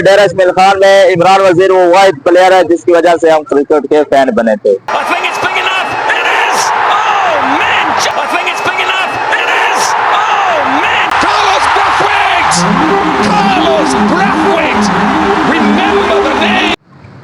डेरा इस्माइल खान में इमरान वजीर वो वाहिद प्लेयर है जिसकी वजह से हम क्रिकेट के फैन बने थे।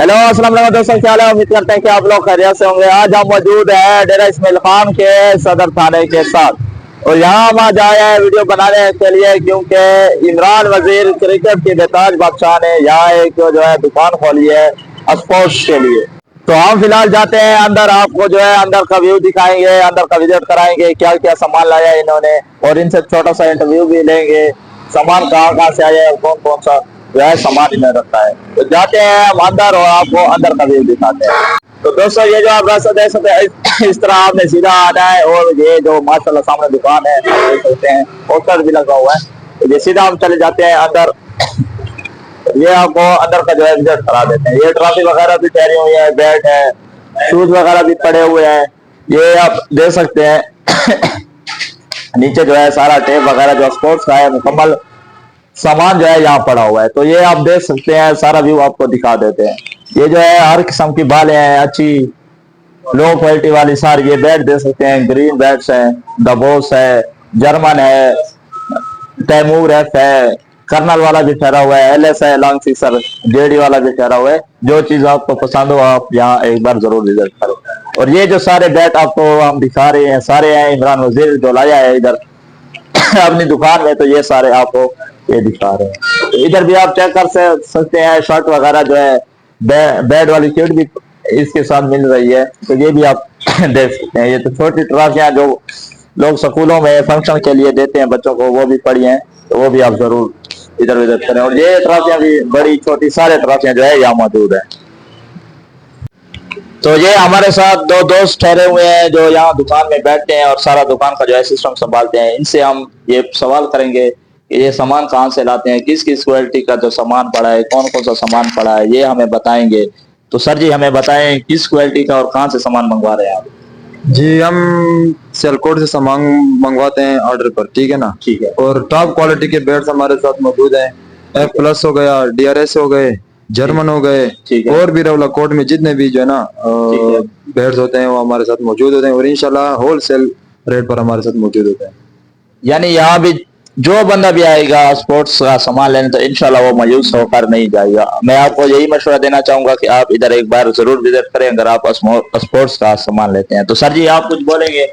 हेलो अस्सलाम वालेकुम दोस्तों, क्या हाल है? उम्मीद करते हैं कि आप लोग खैरियत से होंगे। आज हम मौजूद हैं डेरा इस्माइल खान के सदर थाने के साथ और यहाँ हम आज आए हैं वीडियो बनाने के लिए क्योंकि इमरान वजीर क्रिकेट के बेताज बादशाह ने यहाँ एक जो है दुकान खोली है स्पोर्ट्स के लिए। तो हम फिलहाल जाते हैं अंदर, आपको जो है अंदर का व्यू दिखाएंगे, अंदर का विजिट कराएंगे, क्या क्या सामान लाया है इन्होंने और इनसे छोटा सा इंटरव्यू भी लेंगे। सामान कहाँ कहाँ से आया है, कौन कौन सा जो है सामान इन्हें रखता है। तो जाते हैं हम अंदर और आपको अंदर का व्यू दिखाते हैं। तो दोस्तों ये जो आप रास्ता देख सकते हैं इस तरह आपने सीधा आना है और ये जो माशाल्लाह सामने दुकान है देख सकते हैं, पोस्टर भी लगा हुआ है। तो ये सीधा हम चले जाते हैं अंदर, ये आपको अंदर का जो है विजिट करा देते हैं। ये ट्रॉफी वगैरह भी ठहरी हुई है, बैट है, शूज वगैरह भी पड़े हुए हैं, ये आप देख सकते हैं। नीचे जो है सारा टेप वगैरह जो स्पोर्ट्स का है मुकम्मल सामान जो है यहाँ पड़ा हुआ है। तो ये आप देख सकते हैं, सारा व्यू आपको दिखा देते हैं। ये जो है हर किस्म की बालें हैं, अच्छी लो क्वालिटी वाली सारी ये बैट देख सकते हैं। ग्रीन बैट्स हैं, दबोस है, जर्मन है, तैमूर एफ है, कर्नल वाला भी ठहरा हुआ है, एलएस है, लॉन्ग सिक्सर, जेडी वाला भी ठहरा हुआ है। जो चीज आपको पसंद हो आप यहाँ एक बार जरूर विजिट करें। और ये जो सारे बैट आपको हम दिखा रहे हैं सारे हैं इमरान वजीर जो लाया है इधर अपनी दुकान में। तो ये सारे आपको ये दिखा रहे हैं। तो इधर भी आप चेक कर सकते हैं, शर्ट वगैरह जो है बैट वाली किट भी इसके साथ मिल रही है। तो ये भी आप देख सकते हैं। ये तो छोटी ट्रॉफियां जो लोग स्कूलों में फंक्शन के लिए देते हैं बच्चों को, वो भी पड़ी हैं, तो वो भी आप जरूर इधर विजिट करें। और ये ट्रॉफियां भी बड़ी छोटी सारे ट्रॉफियां जो है यहाँ मौजूद है। तो ये हमारे साथ दो दोस्त ठहरे हुए हैं जो यहाँ दुकान में बैठते हैं और सारा दुकान का जो है सिस्टम संभालते हैं। इनसे हम ये सवाल करेंगे कि ये सामान कहाँ से लाते हैं, किस किस क्वालिटी का जो सामान पड़ा है, कौन कौन सा सामान पड़ा है, ये हमें बताएंगे। तो सर जी हमें बताएं किस क्वालिटी का और कहाँ से सामान मंगवा रहे हैं आप? जी हम सियालकोट से सामान मंगवाते हैं ऑर्डर पर, ठीक है ना। ठीक है। और टॉप क्वालिटी के बैट्स हमारे साथ मौजूद हैं। F+ हो गया, DRS हो गए, जर्मन हो गए, और भी रवला कोट में जितने भी जो है ना बैट्स होते हैं वो हमारे साथ मौजूद होते हैं और इंशाल्लाह होलसेल रेट पर हमारे साथ मौजूद होते हैं। यानी यहाँ भी जो बंदा भी आएगा स्पोर्ट्स का सामान लेने तो इंशाल्लाह वो मायूस होकर नहीं जाएगा। मैं आपको यही मशवरा देना चाहूंगा कि आप इधर एक बार जरूर विजिट करें अगर आप स्पोर्ट्स का सामान लेते हैं। तो सर जी आप कुछ बोलेंगे?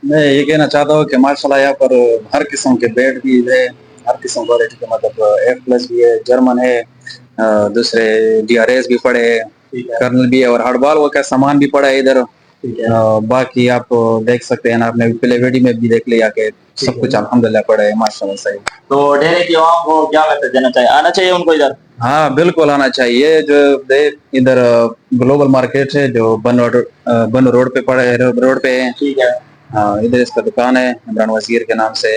मैं ये कहना चाहता हूँ कि माशाल्लाह यहाँ पर हर किस्म के बैट भी है, हर किस्म क्वालिटी के, मतलब F+ भी है, जर्मन है, दूसरे DRS भी पड़े है, कर्नल भी है और हार्डबॉल का सामान भी पड़ा है इधर। बाकी आप देख सकते हैं ना, आपने पहले वीडियो में भी देख लिया कि सब कुछ अल्हम्दुलिल्लाह पड़ा है माशाल्लाह सही। तो डेरे की आवाम को क्या मैसेज देना चाहिए? आना चाहिए उनको इधर? हाँ बिल्कुल आना चाहिए। जो इधर ग्लोबल मार्केट है जो बन रोड पे पड़े, रोड पे है। ठीक है। हाँ इधर इसका दुकान है इमरान वजीर के नाम से।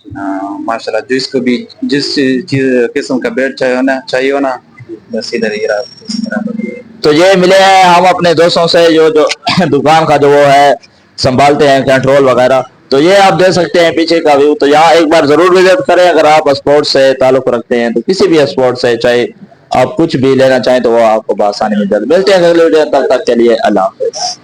माशाल्लाह जिसको भी जिस किस्म का बैट चाहिए हो ना बस इधर ही रहा। तो ये मिले हैं हम अपने दोस्तों से जो दुकान का जो वो है संभालते हैं कंट्रोल वगैरह। तो ये आप देख सकते हैं पीछे का व्यू। तो यहाँ एक बार जरूर विजिट करें अगर आप स्पोर्ट्स से ताल्लुक रखते हैं। तो किसी भी स्पोर्ट्स से चाहे आप कुछ भी लेना चाहें तो वो आपको आसानी मिल जाए। मिलते हैं अगले वीडियो, तब तक के लिए अल्लाह हाफिज।